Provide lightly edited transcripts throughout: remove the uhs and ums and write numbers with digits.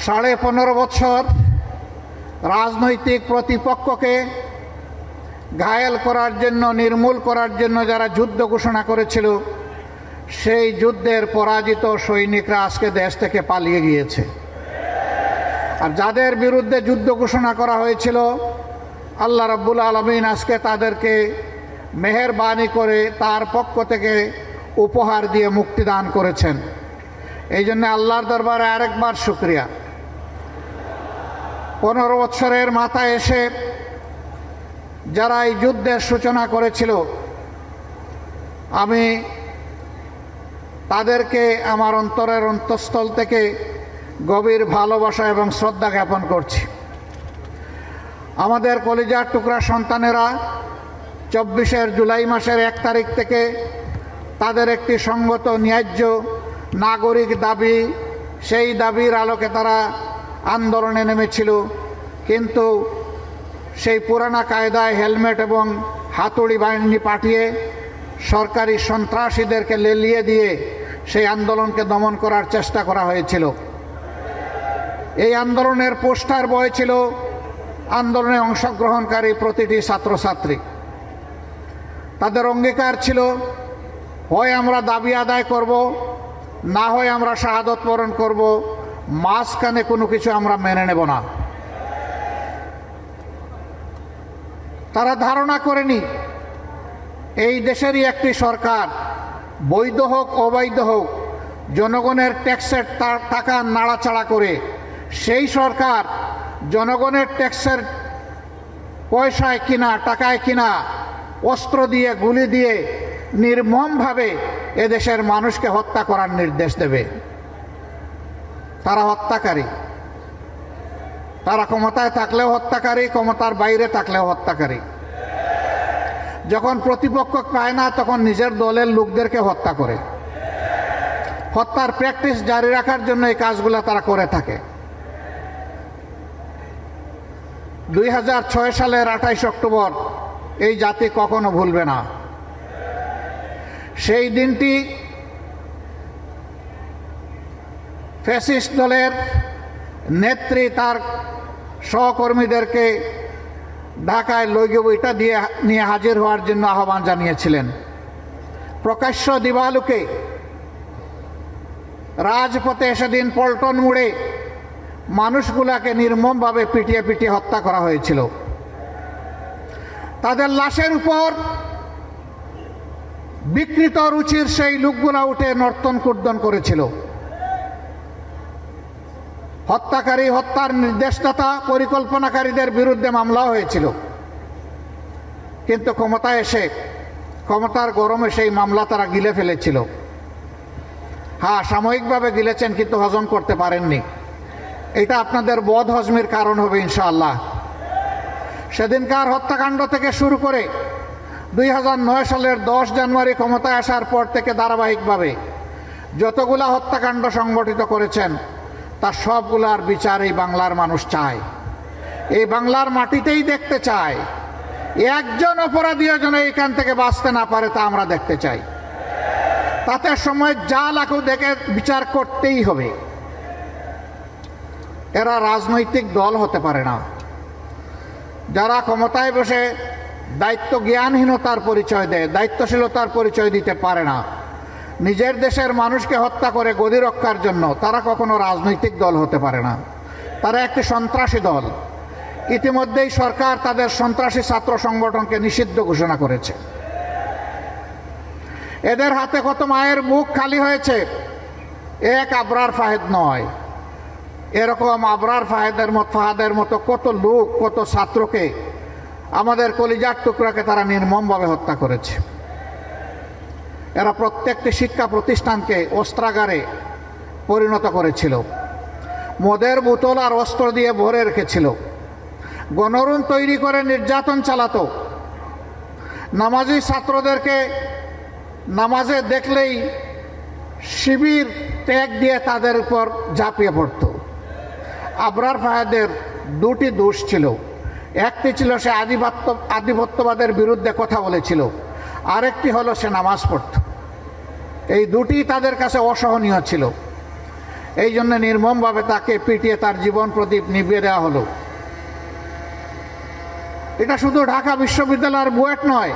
15.5 বছর রাজনৈতিক প্রতিপক্ষকে ঘায়েল করার জন্য, নির্মূল করার জন্য যারা যুদ্ধ ঘোষণা করেছিল, সেই যুদ্ধের পরাজিত সৈনিকরা আজকে দেশ থেকে পালিয়ে গিয়েছে। আর যাদের বিরুদ্ধে যুদ্ধ ঘোষণা করা হয়েছিল, আল্লাহ রাব্বুল আলামিন আজকে তাদেরকে মেহেরবানি করে তার পক্ষ থেকে উপহার দিয়ে মুক্তিদান করেছেন। এই জন্য আল্লাহর দরবারে আরেকবার শুকরিয়া। 15 বছরের মাথায় এসে যারা এই যুদ্ধের সূচনা করেছিল, আমি তাদেরকে আমার অন্তরের অন্তঃস্থল থেকে গভীর ভালোবাসা এবং শ্রদ্ধা জ্ঞাপন করছি। আমাদের কলিজার টুকরা সন্তানেরা 24 জুলাই মাসের 1 তারিখ থেকে তাদের একটি সঙ্গত ন্যায্য নাগরিক দাবি, সেই দাবির আলোকে তারা আন্দোলনে নেমেছিল। কিন্তু সেই পুরানা কায়দায় হেলমেট এবং হাতুড়ি বাহিনী পাঠিয়ে সরকারি সন্ত্রাসীদেরকে লেলিয়ে দিয়ে সেই আন্দোলনকে দমন করার চেষ্টা করা হয়েছিল। এই আন্দোলনের পোস্টার বয়েছিল আন্দোলনে অংশগ্রহণকারী প্রতিটি ছাত্রছাত্রী। তাদের অঙ্গীকার ছিল, হয় আমরা দাবি আদায় করব, না হয় আমরা শাহাদত বরণ করব, মাঝখানে কোনো কিছু আমরা মেনে নেব না। তারা ধারণা করেনি এই দেশেরই একটি সরকার, বৈধ হোক অবৈধ হোক, জনগণের ট্যাক্সের টাকা নাড়াচাড়া করে সেই সরকার জনগণের ট্যাক্সের পয়সায় কিনা, টাকায় কিনা অস্ত্র দিয়ে, গুলি দিয়ে নির্মমভাবে এদেশের মানুষকে হত্যা করার নির্দেশ দেবে। তারা হত্যাকারী। তারা ক্ষমতায় থাকলেও হত্যাকারী, ক্ষমতার বাইরে থাকলেও হত্যাকারী। যখন প্রতিপক্ষ পায় না, তখন নিজের দলের লোকদেরকে হত্যা করে। হত্যার প্র্যাকটিস জারি রাখার জন্য এই কাজগুলো তারা করে থাকে। 2006 সালের 28 অক্টোবর এই জাতি কখনো ভুলবে না। সেই দিনটি ফ্যাসিস্ট দলের নেত্রী তার সহকর্মীদেরকে ঢাকায় লইগে বইটা দিয়ে নিয়ে হাজির হওয়ার জন্য আহ্বান জানিয়েছিলেন। প্রকাশ্য দিবালোকে রাজপথে সেদিন পল্টন মোড়ে মানুষগুলাকে নির্মমভাবে পিটিয়ে পিটিয়ে হত্যা করা হয়েছিল। তাদের লাশের উপর বিকৃত রুচির সেই লোকগুলা উঠে নর্তন কুর্দন করেছিল। হত্যাকারী, হত্যার নির্দেশদাতা, পরিকল্পনাকারীদের বিরুদ্ধে মামলাও হয়েছিল। কিন্তু ক্ষমতায় এসে, ক্ষমতার গরমে সেই মামলা তারা গিলে ফেলেছিল। হ্যাঁ, সাময়িকভাবে গিলেছেন, কিন্তু হজম করতে পারেননি। এটা আপনাদের বদ হজমের কারণ হবে ইনশাআল্লাহ। সেদিনকার হত্যাকাণ্ড থেকে শুরু করে 2009 সালের 10 জানুয়ারি ক্ষমতায় আসার পর থেকে ধারাবাহিকভাবে যতগুলা হত্যাকাণ্ড সংগঠিত করেছেন, তার সবগুলার বিচার এই বাংলার মানুষ চায়। এই বাংলার মাটিতেই দেখতে চায়। একজন অপরাধীও যেন এখান থেকে বাঁচতে না পারে, তা আমরা দেখতে চাই। তাতে সময় যা লাগুক দেখে বিচার করতেই হবে। এরা রাজনৈতিক দল হতে পারে না। যারা ক্ষমতায় বসে দায়িত্ব জ্ঞানহীনতার পরিচয় দেয়, দায়িত্বশীলতার পরিচয় দিতে পারে না, নিজের দেশের মানুষকে হত্যা করে গদি রক্ষার জন্য, তারা কখনো রাজনৈতিক দল হতে পারে না। তারা একটি সন্ত্রাসী দল। ইতিমধ্যেই সরকার তাদের সন্ত্রাসী ছাত্র সংগঠনকে নিষিদ্ধ ঘোষণা করেছে। এদের হাতে কত মায়ের মুখ খালি হয়েছে। এক আবরার ফাহেদ নয়, এরকম আবরার ফাহাদের মতো কত লোক, কত ছাত্রকে, আমাদের কলিজার টুকরাকে তারা নির্মমভাবে হত্যা করেছে। এরা প্রত্যেকটি শিক্ষা প্রতিষ্ঠানকে অস্ত্রাগারে পরিণত করেছিল। মদের বোতল আর অস্ত্র দিয়ে ভরে রেখেছিল। গণরুণ তৈরি করে নির্যাতন চালাতো। নামাজি ছাত্রদেরকে নামাজে দেখলেই শিবির ত্যাগ দিয়ে তাদের উপর ঝাঁপিয়ে পড়ত। আবরার ফাহাদের দুটি দোষ ছিল। একটি ছিল সে আধিপত্যবাদের বিরুদ্ধে কথা বলেছিল, আরেকটি হলো সে নামাজ পড়ত। এই দুটি তাদের কাছে অসহনীয় ছিল। এই জন্য নির্মমভাবে তাকে পিটিয়ে তার জীবন প্রদীপ নিভিয়ে দেওয়া হলো। এটা শুধু ঢাকা বিশ্ববিদ্যালয়ের বুয়েট নয়,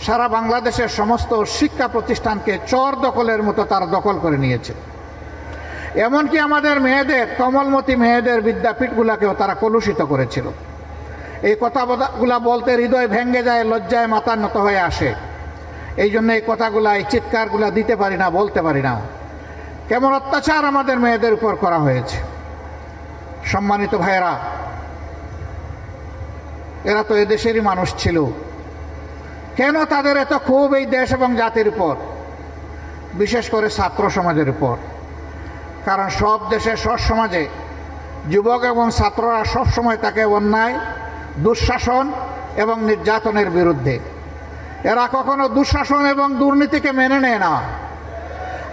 সারা বাংলাদেশের সমস্ত শিক্ষা প্রতিষ্ঠানকে চর দখলের মতো তারা দখল করে নিয়েছে। এমনকি আমাদের মেয়েদের, কমলমতি মেয়েদের বিদ্যাপীঠগুলোকেও তারা কলুষিত করেছিল। এই কথাগুলা বলতে হৃদয় ভেঙে যায়, লজ্জায় মাথা নত হয়ে আসে। এই জন্য এই কথাগুলা, এই চিৎকারগুলা দিতে পারি না, বলতে পারি না। কেমন অত্যাচার আমাদের মেয়েদের উপর করা হয়েছে। সম্মানিত ভাইয়েরা, এরা তো এদেশেরই মানুষ ছিল, কেন তাদের এত ক্ষোভ এই দেশ এবং জাতির উপর, বিশেষ করে ছাত্র সমাজের উপর? কারণ সব দেশে, সব সমাজে যুবক এবং ছাত্ররা সবসময় থাকে অন্যায়, দুঃশাসন এবং নির্যাতনের বিরুদ্ধে। এরা কখনো দুঃশাসন এবং দুর্নীতিকে মেনে নেয় না,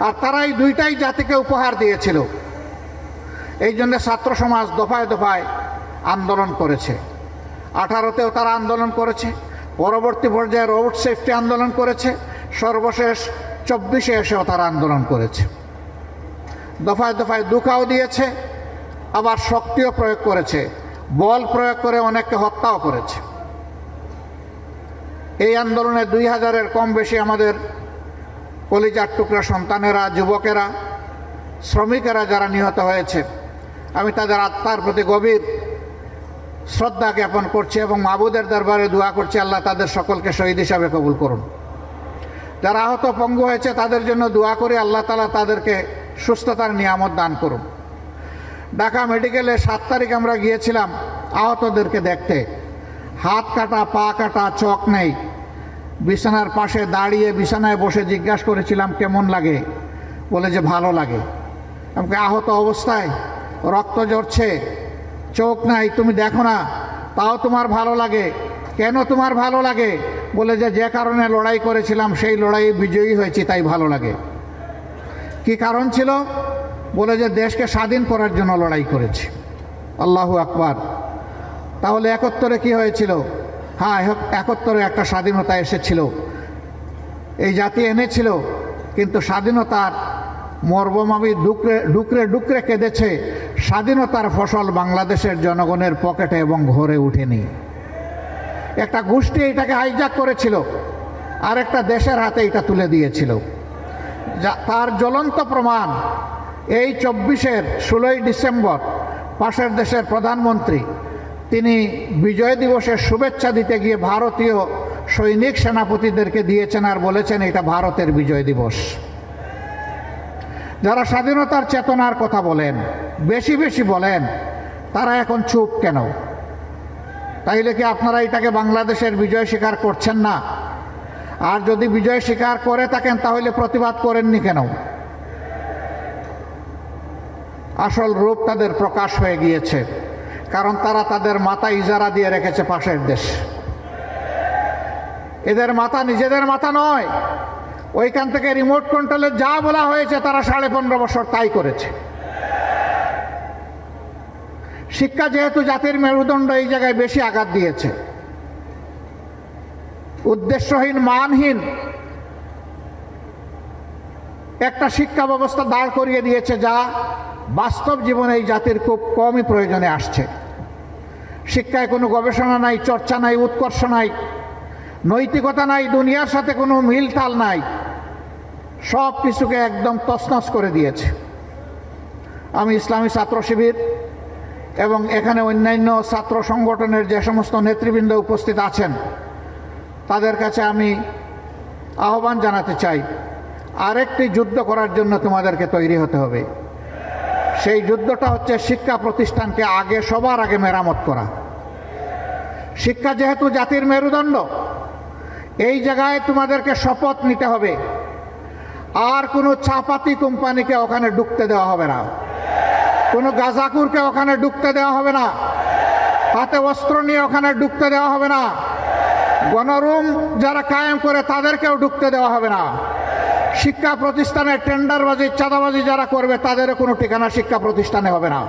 আর তারা এই দুইটাই জাতিকে উপহার দিয়েছিল। এই জন্য ছাত্র সমাজ দফায় দফায় আন্দোলন করেছে। 18তেও তারা আন্দোলন করেছে, পরবর্তী পর্যায়ে রোড সেফটি আন্দোলন করেছে, সর্বশেষ 24-এ এসেও তারা আন্দোলন করেছে। দফায় দফায় দুঃখাও দিয়েছে, আবার শক্তিও প্রয়োগ করেছে, বল প্রয়োগ করে অনেককে হত্যাও করেছে। এই আন্দোলনে 2000-এর কম বেশি আমাদের কলিজার টুকরা সন্তানেরা, যুবকেরা, শ্রমিকেরা যারা নিহত হয়েছে, আমি তাদের আত্মার প্রতি গভীর শ্রদ্ধা জ্ঞাপন করছি এবং মাবুদের দরবারে দোয়া করছি, আল্লাহ তাদের সকলকে শহীদ হিসাবে কবুল করুন। যারা আহত পঙ্গু হয়েছে তাদের জন্য দোয়া করে আল্লাহ তাআলা তাদেরকে সুস্থতার নিয়ামত দান করুন। ঢাকা মেডিকেলে 7 তারিখ আমরা গিয়েছিলাম আহতদেরকে দেখতে। হাত কাটা, পা কাটা, চোখ নেই। বিছানার পাশে দাঁড়িয়ে বিছানায় বসে জিজ্ঞাসা করেছিলাম কেমন লাগে, বলে যে ভালো লাগে। আমাকে আহত অবস্থায় রক্ত ঝরছে, চোখ নাই, তুমি দেখো না, তাও তোমার ভালো লাগে। কেন তোমার ভালো লাগে? বলে যে কারণে লড়াই করেছিলাম সেই লড়াইয়ে বিজয়ী হয়েছি, তাই ভালো লাগে। কি কারণ ছিল? বলে যে দেশকে স্বাধীন করার জন্য লড়াই করেছি। আল্লাহু আকবার। তাহলে 71-এ কি হয়েছিল? হ্যাঁ, 71-এ একটা স্বাধীনতা এসেছিল, এই জাতি এনেছিল, কিন্তু স্বাধীনতার মর্মমাবী ডুকরে ডুকরে কেঁদেছে। স্বাধীনতার ফসল বাংলাদেশের জনগণের পকেটে এবং ঘরে উঠেনি। একটা গোষ্ঠী এটাকে হাইজ্যাক করেছিল, আর একটা দেশের হাতে এটা তুলে দিয়েছিল। তার জ্বলন্ত প্রমাণ এই 24-এর 16ই ডিসেম্বর পাশের দেশের প্রধানমন্ত্রী তিনি বিজয় দিবসের শুভেচ্ছা দিতে গিয়ে ভারতীয় সৈনিক সেনাপতিদেরকে দিয়েছেন আর বলেছেন এটা ভারতের বিজয় দিবস। যারা স্বাধীনতার চেতনার কথা বলেন, বেশি বেশি বলেন, তারা এখন চুপ কেন? তাইলে কি আপনারা এটাকে বাংলাদেশের বিজয় স্বীকার করছেন না? আর যদি বিজয় স্বীকার করে থাকেন তাহলে প্রতিবাদ করেননি কেন? আসল রূপ তাদের প্রকাশ হয়ে গিয়েছে, কারণ তারা তাদের মাথা ইজারা দিয়ে রেখেছে পাশের দেশ। এদের মাথা নিজেদের মাথা নয়, ওইখান থেকে রিমোট কন্ট্রোলে যা বলা হয়েছে তারা 15.5 বছর তাই করেছে। শিক্ষা যেহেতু জাতির মেরুদণ্ড, এই জায়গায় বেশি আঘাত দিয়েছে। উদ্দেশ্যহীন, মানহীন একটা শিক্ষা ব্যবস্থা দাঁড় করিয়ে দিয়েছে, যা বাস্তব জীবনে এই জাতির খুব কমই প্রয়োজনে আসছে। শিক্ষায় কোনো গবেষণা নাই, চর্চা নাই, উৎকর্ষ নাই, নৈতিকতা নাই, দুনিয়ার সাথে কোনো মিলতাল নাই, সব কিছুকে একদম তছনছ করে দিয়েছে। আমি ইসলামী ছাত্র শিবির এবং এখানে অন্যান্য ছাত্র সংগঠনের যে সমস্ত নেতৃবৃন্দ উপস্থিত আছেন তাদের কাছে আমি আহ্বান জানাতে চাই, আরেকটি যুদ্ধ করার জন্য তোমাদেরকে তৈরি হতে হবে। সেই যুদ্ধটা হচ্ছে শিক্ষা প্রতিষ্ঠানকে সবার আগে মেরামত করা। শিক্ষা যেহেতু জাতির মেরুদণ্ড, এই জায়গায় তোমাদেরকে শপথ নিতে হবে, আর কোনো চাপাতি কোম্পানিকে ওখানে ঢুকতে দেওয়া হবে না, কোনো গাজাকুরকে ওখানে ঢুকতে দেওয়া হবে না, হাতে অস্ত্র নিয়ে ওখানে ঢুকতে দেওয়া হবে না, গণরুম যারা কায়েম করে তাদেরকেও ঢুকতে দেওয়া হবে না। শিক্ষা প্রতিষ্ঠানে টেন্ডারবাজি, চাঁদাবাজি যারা করবে তাদেরও কোনো ঠিকানা শিক্ষা প্রতিষ্ঠানে হবে না।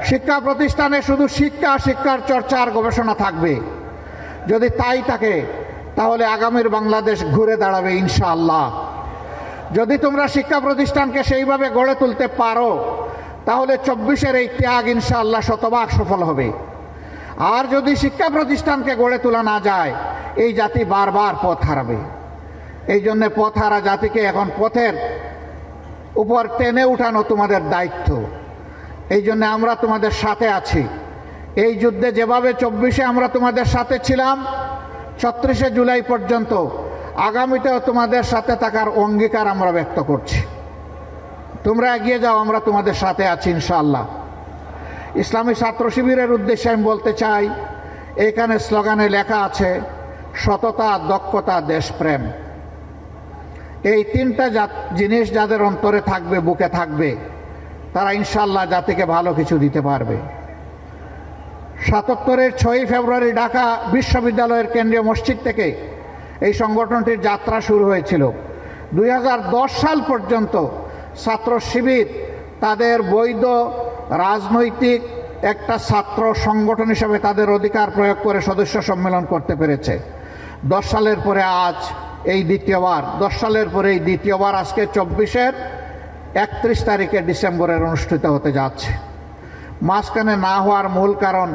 শিক্ষা প্রতিষ্ঠানে শুধু শিক্ষা, শিক্ষার চর্চা আর গবেষণা থাকবে। যদি তাই থাকে তাহলে আগামীর বাংলাদেশ ঘুরে দাঁড়াবে ইনশাআল্লাহ। যদি তোমরা শিক্ষা প্রতিষ্ঠানকে সেইভাবে গড়ে তুলতে পারো তাহলে 24-এর এই ত্যাগ ইনশাআল্লাহ শতভাগ সফল হবে। আর যদি শিক্ষা প্রতিষ্ঠানকে গড়ে তোলা না যায় এই জাতি বারবার পথ হারাবে। এই জন্য পথ হারা জাতিকে এখন পথের উপর টেনে উঠানো তোমাদের দায়িত্ব। এই জন্য আমরা তোমাদের সাথে আছি। এই যুদ্ধে যেভাবে 24-এ আমরা তোমাদের সাথে ছিলাম 36শে জুলাই পর্যন্ত, আগামীতেও তোমাদের সাথে থাকার অঙ্গীকার আমরা ব্যক্ত করছি। তোমরা এগিয়ে যাও, আমরা তোমাদের সাথে আছি ইনশাআল্লাহ। ইসলামী ছাত্র শিবিরের উদ্দেশ্যে আমি বলতে চাই, এখানে স্লোগানে লেখা আছে সততা, দক্ষতা, দেশপ্রেম। এই তিনটা জিনিস যাদের অন্তরে থাকবে, বুকে থাকবে, তারা ইনশাআল্লাহ জাতিকে ভালো কিছু দিতে পারবে। 77-এর 6ই ফেব্রুয়ারি ঢাকা বিশ্ববিদ্যালয়ের কেন্দ্রীয় মসজিদ থেকে এই সংগঠনটির যাত্রা শুরু হয়েছিল। 2010 সাল পর্যন্ত ছাত্র শিবির তাদের বৈধ রাজনৈতিক একটা ছাত্র সংগঠন হিসেবে তাদের অধিকার প্রয়োগ করে সদস্য সম্মেলন করতে পেরেছে। 10 সালের পরে আজ এই দ্বিতীয়বার, 10 সালের পরে এই দ্বিতীয়বার আজকে 24-এর 31 তারিখে ডিসেম্বরের অনুষ্ঠিত হতে যাচ্ছে। মাঝখানে না হওয়ার মূল কারণ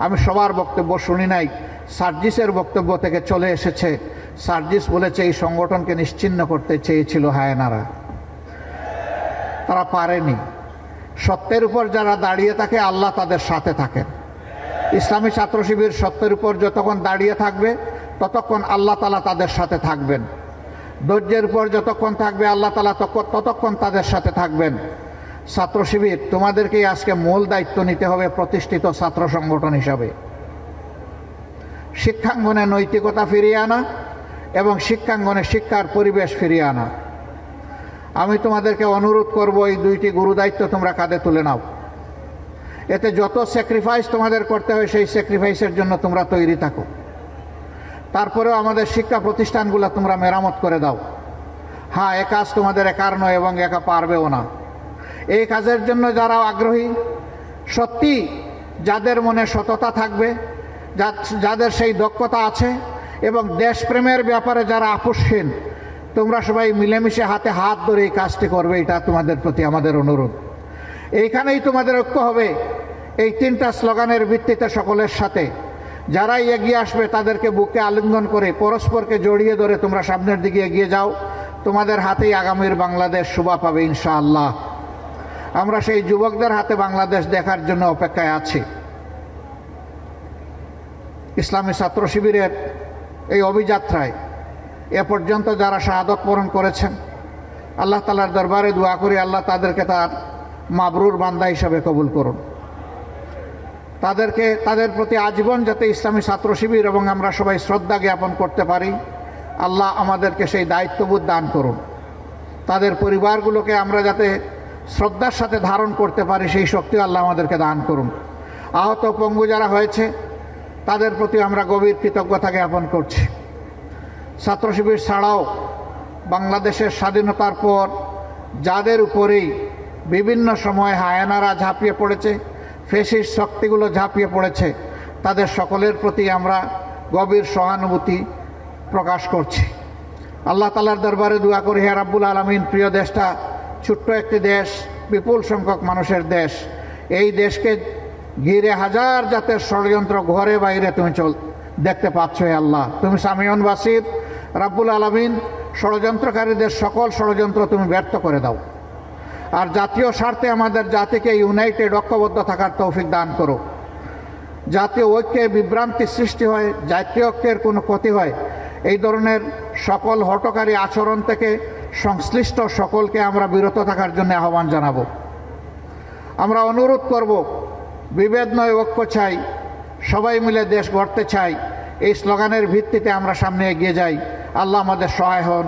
আমি সবার বক্তব্য শুনি নাই, সার্জিসের বক্তব্য থেকে চলে এসেছে। সার্জিস বলেছে এই সংগঠনকে নিশ্চিহ্ন করতে চেয়েছিল হায়নারা, তারা পারেনি। সত্যের উপর যারা দাঁড়িয়ে থাকে আল্লাহ তাদের সাথে থাকেন। ইসলামী ছাত্র শিবির সত্যের উপর যতক্ষণ দাঁড়িয়ে থাকবে ততক্ষণ আল্লাহ তাআলা তাদের সাথে থাকবেন। ধৈর্যের উপর যতক্ষণ থাকবে আল্লাহ তাআলা ততক্ষণ তাদের সাথে থাকবেন। ছাত্র শিবির তোমাদেরকেই আজকে মূল দায়িত্ব নিতে হবে প্রতিষ্ঠিত ছাত্র সংগঠন হিসাবে। শিক্ষাঙ্গনে নৈতিকতা ফিরিয়ে আনা এবং শিক্ষাঙ্গনে শিক্ষার পরিবেশ ফিরিয়ে আনা। আমি তোমাদেরকে অনুরোধ করব, এই দুইটি গুরু দায়িত্ব তোমরা কাঁধে তুলে নাও। এতে যত স্যাক্রিফাইস তোমাদের করতে হয় সেই স্যাক্রিফাইসের জন্য তোমরা তৈরি থাকো। তারপরেও আমাদের শিক্ষা প্রতিষ্ঠানগুলো তোমরা মেরামত করে দাও। হ্যাঁ, এ কাজ তোমাদের একার নয় এবং একা পারবেও না। এই কাজের জন্য যারা আগ্রহী, সত্যি যাদের মনে সততা থাকবে, যাদের সেই দক্ষতা আছে এবং দেশপ্রেমের ব্যাপারে যারা আপোষহীন, তোমরা সবাই মিলেমিশে হাতে হাত ধরে এই কাজটি করবে। এটা তোমাদের প্রতি আমাদের অনুরোধ। এইখানেই তোমাদের ঐক্য হবে, এই তিনটা স্লোগানের ভিত্তিতে সকলের সাথে। যারাই এগিয়ে আসবে তাদেরকে বুকে আলিঙ্গন করে পরস্পরকে জড়িয়ে ধরে তোমরা সামনের দিকে এগিয়ে যাও। তোমাদের হাতেই আগামীর বাংলাদেশ শোভা পাবে ইনশাআল্লাহ। আমরা সেই যুবকদের হাতে বাংলাদেশ দেখার জন্য অপেক্ষায় আছি। ইসলামী ছাত্র শিবিরের এই অভিযাত্রায় এ পর্যন্ত যারা শাহাদত বরণ করেছেন, আল্লাহ তাআলার দরবারে দোয়া করি আল্লাহ তাদেরকে তার মাবরুর বান্দা হিসাবে কবুল করুন। তাদের প্রতি আজীবন যাতে ইসলামী ছাত্র শিবির এবং আমরা সবাই শ্রদ্ধা জ্ঞাপন করতে পারি, আল্লাহ আমাদেরকে সেই দায়িত্ববোধ দান করুন। তাদের পরিবারগুলোকে আমরা যাতে শ্রদ্ধার সাথে ধারণ করতে পারি সেই শক্তি আল্লাহ আমাদেরকে দান করুন। আহত পঙ্গু যারা হয়েছে তাদের প্রতি আমরা গভীর কৃতজ্ঞতা জ্ঞাপন করছি। ছাত্র শিবির ছাড়াও বাংলাদেশের স্বাধীনতার পর যাদের উপরেই বিভিন্ন সময় হায়নারা ঝাঁপিয়ে পড়েছে, ফ্যাসিস্ট শক্তিগুলো ঝাঁপিয়ে পড়েছে, তাদের সকলের প্রতি আমরা গভীর সহানুভূতি প্রকাশ করছি। আল্লাহ তাআলার দরবারে দোয়া করি, হে রাব্বুল আলামিন, প্রিয় দেশটা ছোট্ট একটি দেশ, বিপুল সংখ্যক মানুষের দেশ। এই দেশকে ঘিরে হাজার জাতের ষড়যন্ত্র ঘরে বাইরে তুমি দেখতে পাচ্ছ। হে আল্লাহ, তুমি সামিউন বাসির। রাব্বুল আলামিন, ষড়যন্ত্রকারীদের সকল ষড়যন্ত্র তুমি ব্যর্থ করে দাও। আর জাতীয় স্বার্থে আমাদের জাতিকে ইউনাইটেড, ঐক্যবদ্ধ থাকার তৌফিক দান করো। জাতীয় ঐক্যে বিভ্রান্তি সৃষ্টি হয়, জাতীয় ঐক্যের কোনো ক্ষতি হয়, এই ধরনের সকল হঠকারী আচরণ থেকে সংশ্লিষ্ট সকলকে আমরা বিরত থাকার জন্য আহ্বান জানাবো। আমরা অনুরোধ করব, বিভেদ নয় ঐক্য চাই, সবাই মিলে দেশ গড়তে চাই। এই স্লোগানের ভিত্তিতে আমরা সামনে এগিয়ে যাই। আল্লাহ আমাদের সহায় হন।